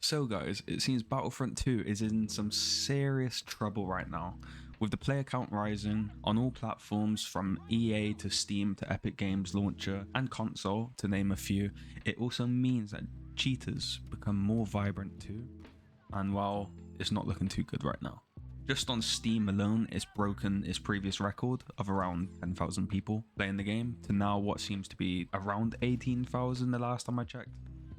So guys, it seems Battlefront 2 is in some serious trouble right now, with the player count rising on all platforms from EA to Steam to Epic Games Launcher and console, to name a few. It also means that cheaters become more vibrant too, and well, it's not looking too good right now. Just on Steam alone, it's broken its previous record of around 10,000 people playing the game to now what seems to be around 18,000 the last time I checked.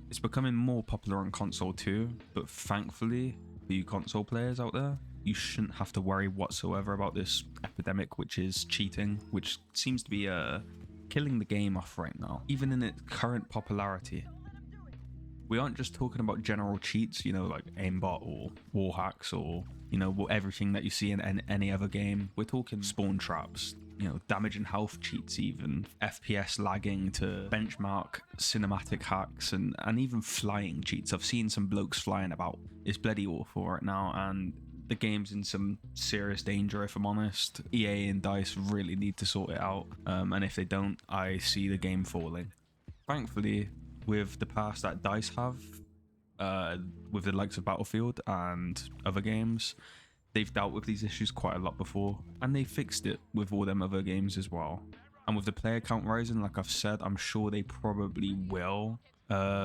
It's becoming more popular on console too, but thankfully for you console players out there, you shouldn't have to worry whatsoever about this epidemic, which is cheating, which seems to be killing the game off right now, even in its current popularity. We aren't just talking about general cheats, you know, like aimbot or wall hacks or, you know, everything that you see in any other game. We're talking spawn traps, you know, damage and health cheats, even FPS lagging to benchmark cinematic hacks and even flying cheats. I've seen some blokes flying about. It's bloody awful right now, and the game's in some serious danger, if I'm honest. EA and DICE really need to sort it out, and if they don't, I see the game falling. Thankfully, with the past that DICE have, with the likes of Battlefield and other games, they've dealt with these issues quite a lot before, and they fixed it with all them other games as well. And with the player count rising, like I've said, I'm sure they probably will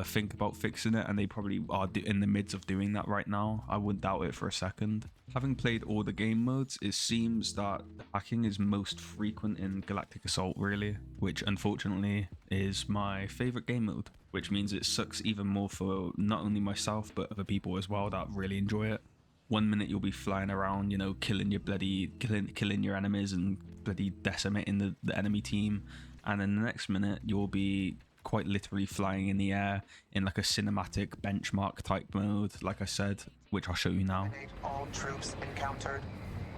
think about fixing it, and they probably are in the midst of doing that right now. I wouldn't doubt it for a second. Having played all the game modes, it seems that hacking is most frequent in Galactic Assault, really, which unfortunately is my favorite game mode, which means it sucks even more for not only myself but other people as well that really enjoy it. One minute you'll be flying around, you know, killing your enemies and bloody decimating the enemy team, and then the next minute you'll be quite literally flying in the air in like a cinematic benchmark type mode, like I said, which I'll show you now. All troops encountered.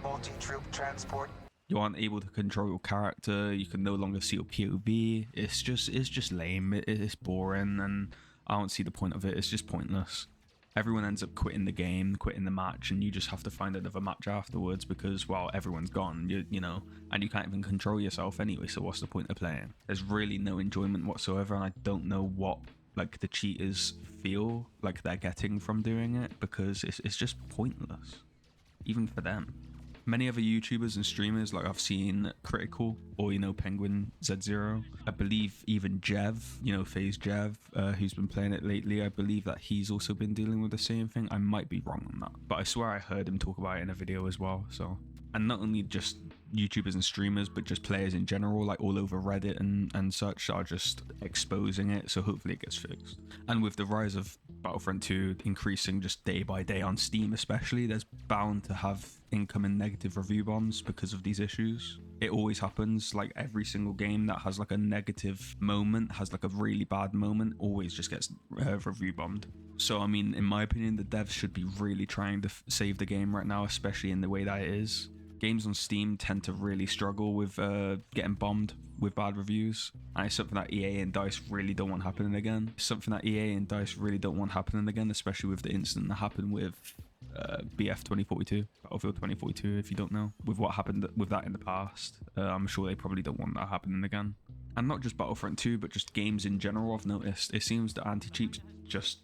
Multi-troop transport. You aren't able to control your character. You can no longer see your POV. It's just lame. It's boring, and I don't see the point of it. It's just pointless. Everyone ends up quitting the game, quitting the match, and you just have to find another match afterwards because, well, everyone's gone, you know, and you can't even control yourself anyway, so what's the point of playing? There's really no enjoyment whatsoever, and I don't know what, like, the cheaters feel like they're getting from doing it, because it's just pointless, even for them. Many other YouTubers and streamers, like I've seen Critical or, you know, Penguin Z0. I believe even Jev, you know, FaZe Jev, who's been playing it lately, I believe that he's also been dealing with the same thing. I might be wrong on that, but I swear I heard him talk about it in a video as well. So, and not only just YouTubers and streamers, but just players in general, like all over Reddit and such, are just exposing it, so hopefully it gets fixed. And with the rise of Battlefront 2 increasing just day by day on Steam especially, there's bound to have incoming negative review bombs because of these issues. It always happens, like every single game that has like a negative moment, has like a really bad moment, always just gets review bombed. So I mean, in my opinion, the devs should be really trying to save the game right now, especially in the way that it is. Games on Steam tend to really struggle with getting bombed with bad reviews, and it's something that EA and DICE really don't want happening again. It's something that EA and DICE really don't want happening again, especially with the incident that happened with BF 2042, Battlefield 2042, if you don't know, with what happened with that in the past. I'm sure they probably don't want that happening again. And not just Battlefront 2, but just games in general, I've noticed. It seems that anti-cheats just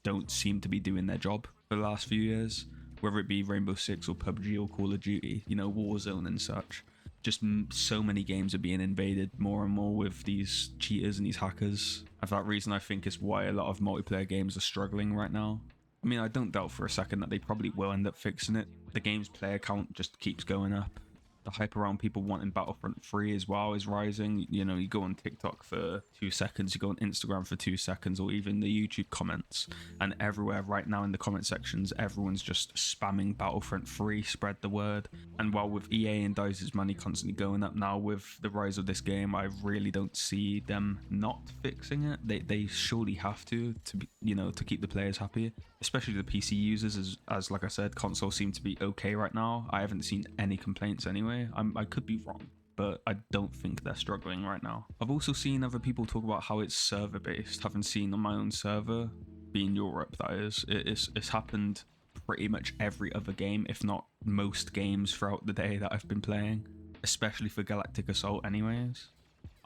don't seem to be doing their job for the last few years. Whether it be Rainbow Six or PUBG or Call of Duty, you know, Warzone and such. Just so many games are being invaded more and more with these cheaters and these hackers. And for that reason, I think is why a lot of multiplayer games are struggling right now. I mean, I don't doubt for a second that they probably will end up fixing it. The game's player count just keeps going up. The hype around people wanting Battlefront 3 as well is rising. You know, you go on TikTok for 2 seconds, you go on Instagram for 2 seconds, or even the YouTube comments. And everywhere right now in the comment sections, everyone's just spamming Battlefront 3, spread the word. And while with EA and DICE's money constantly going up now with the rise of this game, I really don't see them not fixing it. They surely have to be, you know, to keep the players happy. Especially the PC users, as like I said, consoles seem to be okay right now. I haven't seen any complaints anyway. I could be wrong, but I don't think they're struggling right now. I've also seen other people talk about how it's server based. Haven't seen on my own server, being Europe that is. It's happened pretty much every other game, if not most games throughout the day that I've been playing, especially for Galactic Assault anyways.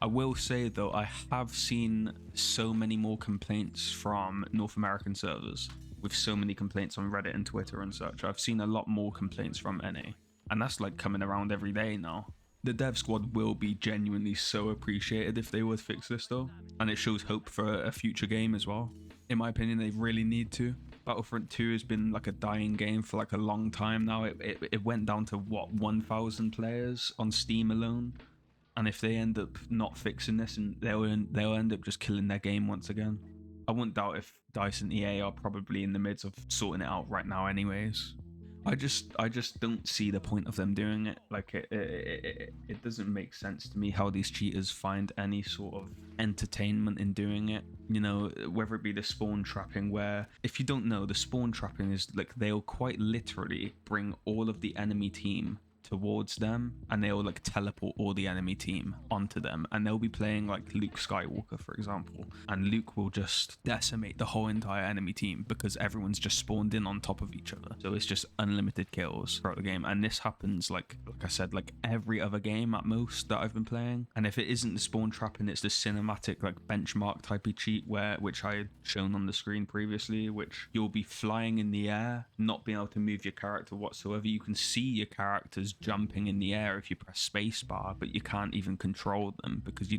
I will say though, I have seen so many more complaints from North American servers, with so many complaints on Reddit and Twitter and such. I've seen a lot more complaints from NA, and that's like coming around every day now. The dev squad will be genuinely so appreciated if they would fix this though, and it shows hope for a future game as well. In my opinion, they really need to. Battlefront 2 has been like a dying game for like a long time now. It went down to what, 1,000 players on Steam alone. And if they end up not fixing this, and they'll end up just killing their game once again. I wouldn't doubt if DICE and EA are probably in the midst of sorting it out right now anyways. I just don't see the point of them doing it. Like it doesn't make sense to me how these cheaters find any sort of entertainment in doing it. You know, whether it be the spawn trapping, where if you don't know, the spawn trapping is like they'll quite literally bring all of the enemy team towards them, and they'll like teleport all the enemy team onto them, and they'll be playing like Luke Skywalker, for example, and Luke will just decimate the whole entire enemy team because everyone's just spawned in on top of each other. So it's just unlimited kills throughout the game, and this happens like I said, like every other game at most that I've been playing. And if it isn't the spawn trapping, it's the cinematic like benchmark type of cheat which I had shown on the screen previously, which you'll be flying in the air, not being able to move your character whatsoever. You can see your characters jumping in the air if you press spacebar, but you can't even control them because you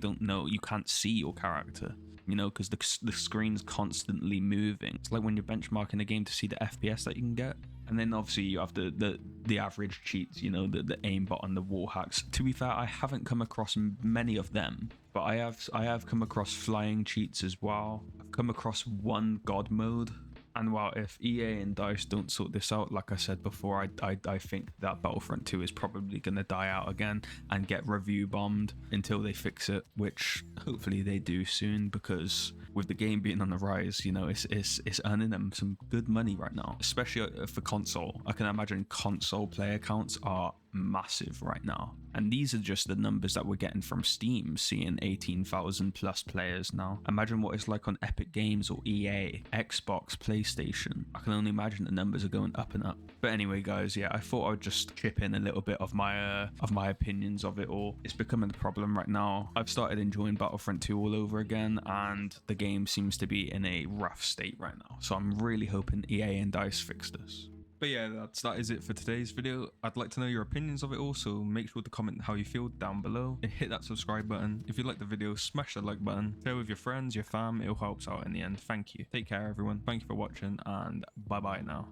can't see your character, you know, because the screen's constantly moving. It's like when you're benchmarking a game to see the FPS that you can get. And then obviously you have the average cheats, you know, the aimbot and the wall hacks. To be fair, I haven't come across many of them, but I have come across flying cheats as well. I've come across one god mode. And while if EA and DICE don't sort this out, like I said before, I think that Battlefront 2 is probably going to die out again and get review bombed until they fix it, which hopefully they do soon, because with the game being on the rise, you know, it's earning them some good money right now, especially for console. I can imagine console player counts are massive right now, and these are just the numbers that we're getting from Steam, seeing 18,000 plus players now. Imagine what it's like on Epic Games or EA, Xbox, PlayStation. I can only imagine the numbers are going up and up. But anyway guys, yeah, I thought I'd just chip in a little bit of my opinions of it all. It's becoming a problem right now. I've started enjoying Battlefront 2 all over again, and the game seems to be in a rough state right now, so I'm really hoping EA and DICE fix this. But yeah, that is it for today's video. I'd like to know your opinions of it all, so make sure to comment how you feel down below and hit that subscribe button. If you like the video, smash the like button, share with your friends, your fam, it all helps out in the end. Thank you. Take care everyone, thank you for watching, and bye bye now.